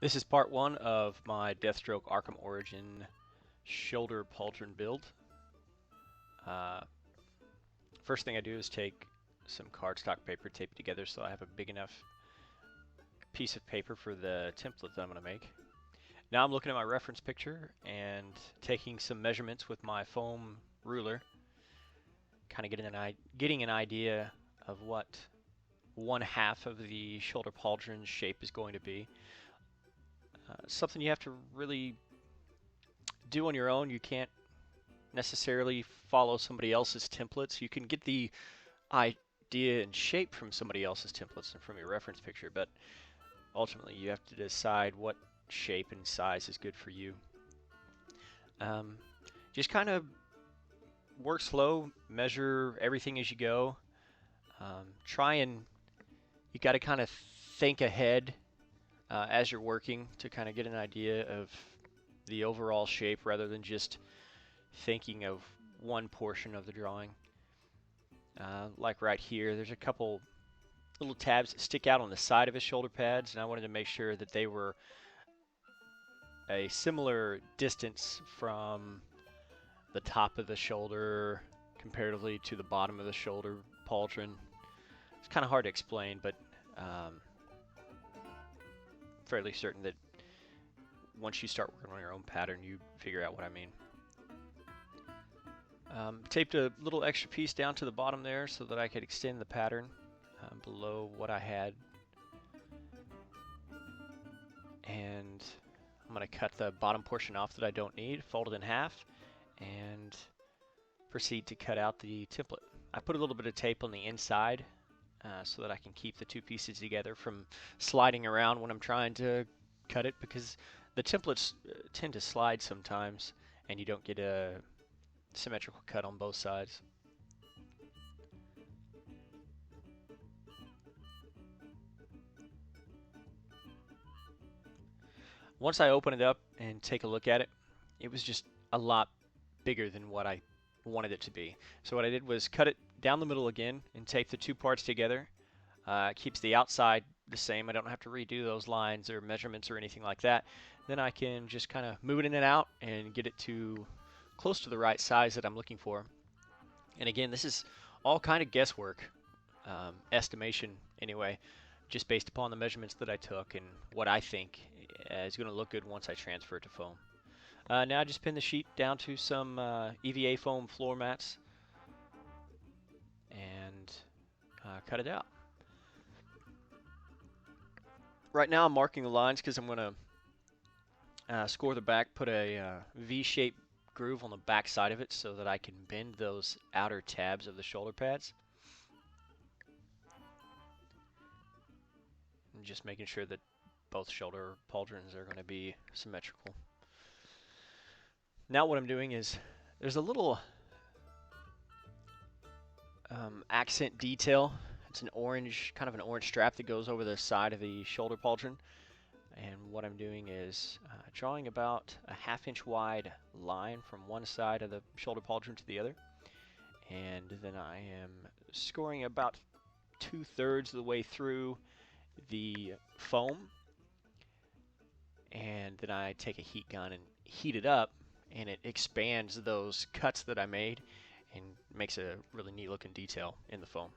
This is part one of my Deathstroke Arkham Origin shoulder pauldron build. Uh, First thing I do is take some cardstock paper, tape it together so I have a big enough piece of paper for the template that I'm going to make. Now I'm looking at my reference picture and taking some measurements with my foam ruler, kind of getting an idea of what one half of the shoulder pauldron shape is going to be. Something you have to really do on your own. You can't necessarily follow somebody else's templates. You can get the idea and shape from somebody else's templates and from your reference picture, but ultimately you have to decide what shape and size is good for you. Just kind of work slow, measure everything as you go. You got to kind of think ahead as you're working to kind of get an idea of the overall shape rather than just thinking of one portion of the drawing. Like right here, there's a couple little tabs that stick out on the side of his shoulder pads, and I wanted to make sure that they were a similar distance from the top of the shoulder comparatively to the bottom of the shoulder pauldron. It's kind of hard to explain, but fairly certain that once you start working on your own pattern, you figure out what I mean. Taped a little extra piece down to the bottom there so that I could extend the pattern below what I had. And I'm going to cut the bottom portion off that I don't need, fold it in half, and proceed to cut out the template. I put a little bit of tape on the inside so that I can keep the two pieces together from sliding around when I'm trying to cut it, because the templates tend to slide sometimes and you don't get a symmetrical cut on both sides. Once I open it up and take a look at it, it was just a lot bigger than what I wanted it to be. So what I did was cut it down the middle again and tape the two parts together. It keeps the outside the same. I don't have to redo those lines or measurements or anything like that. Then I can just kind of move it in and out and get it to close to the right size that I'm looking for. And again, this is all kind of guesswork, estimation anyway, just based upon the measurements that I took and what I think is going to look good once I transfer it to foam. Now I just pin the sheet down to some EVA foam floor mats and cut it out. Right now I'm marking the lines because I'm going to score the back, put a V-shaped groove on the back side of it so that I can bend those outer tabs of the shoulder pads. And just making sure that both shoulder pauldrons are going to be symmetrical. Now what I'm doing is there's a little accent detail. It's an orange, kind of an orange strap that goes over the side of the shoulder pauldron. And what I'm doing is drawing about a ½ inch wide line from one side of the shoulder pauldron to the other. And then I am scoring about 2/3 of the way through the foam. And then I take a heat gun and heat it up, and it expands those cuts that I made and makes a really neat looking detail in the foam.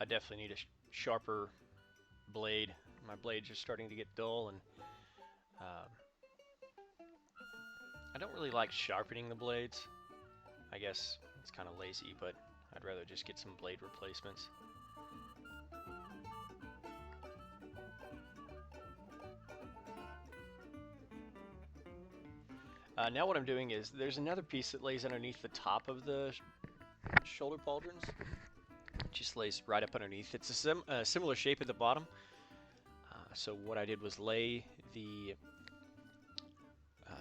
I definitely need a sharper blade. My blades are starting to get dull, and I don't really like sharpening the blades. I guess it's kind of lazy, but I'd rather just get some blade replacements. Now what I'm doing is there's another piece that lays underneath the top of the shoulder pauldrons. It just lays right up underneath. It's a similar shape at the bottom. So what I did was lay the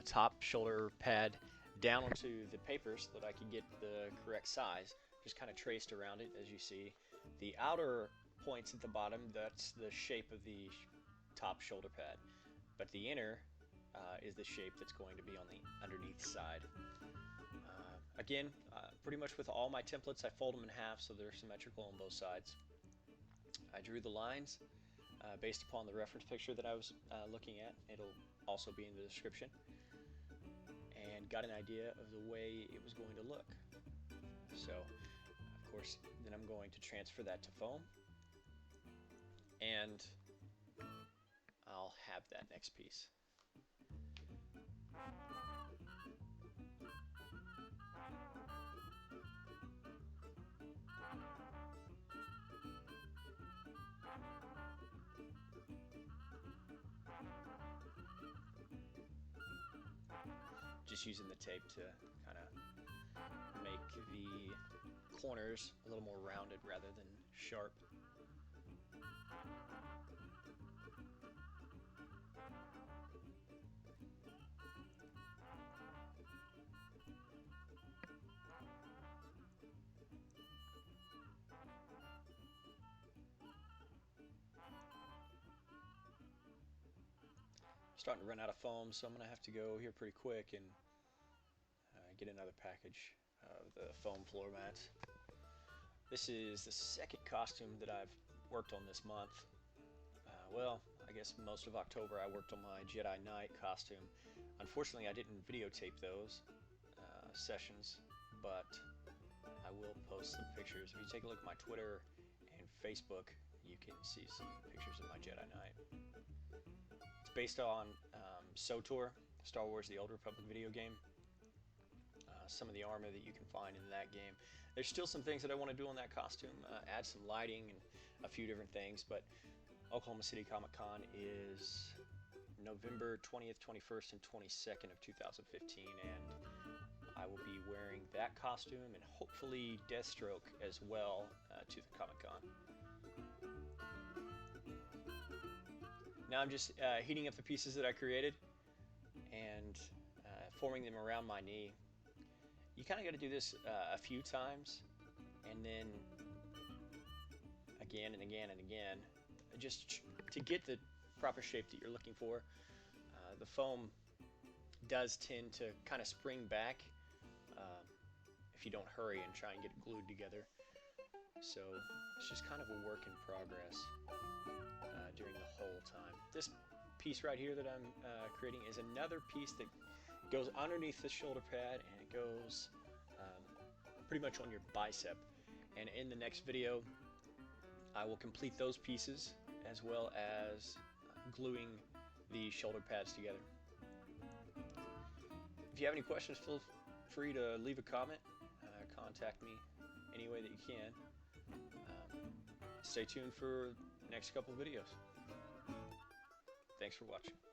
top shoulder pad down onto the paper so that I could get the correct size. Just kind of traced around it, as you see. The outer points at the bottom, that's the shape of the top shoulder pad. But the inner is the shape that's going to be on the underneath side. Again, pretty much with all my templates, I fold them in half so they're symmetrical on both sides. I drew the lines based upon the reference picture that I was looking at. It'll also be in the description. And got an idea of the way it was going to look. So, of course, then I'm going to transfer that to foam. And I'll have that next piece. Just using the tape to kind of make the corners a little more rounded rather than sharp. Starting to run out of foam, so I'm going to have to go here pretty quick and get another package of the foam floor mats. This is the second costume that I've worked on this month. Well, I guess most of October I worked on my Jedi Knight costume. Unfortunately, I didn't videotape those sessions, but I will post some pictures. If you take a look at my Twitter and Facebook, you can see some pictures of my Jedi Knight. It's based on SOTOR, Star Wars The Old Republic video game. Some of the armor that you can find in that game. There's still some things that I want to do on that costume, add some lighting and a few different things, but Oklahoma City Comic Con is November 20th, 21st, and 22nd of 2015, and I will be wearing that costume and hopefully Deathstroke as well to the Comic Con. Now I'm just heating up the pieces that I created and forming them around my knee. You kind of got to do this a few times, and then again and again and again, just to get the proper shape that you're looking for. The foam does tend to kind of spring back if you don't hurry and try and get it glued together. So it's just kind of a work in progress during the whole time. This piece right here that I'm creating is another piece that goes underneath the shoulder pad, and it goes pretty much on your bicep. And in the next video, I will complete those pieces as well as gluing the shoulder pads together. If you have any questions, feel free to leave a comment, contact me any way that you can. Stay tuned for the next couple of videos. Thanks for watching.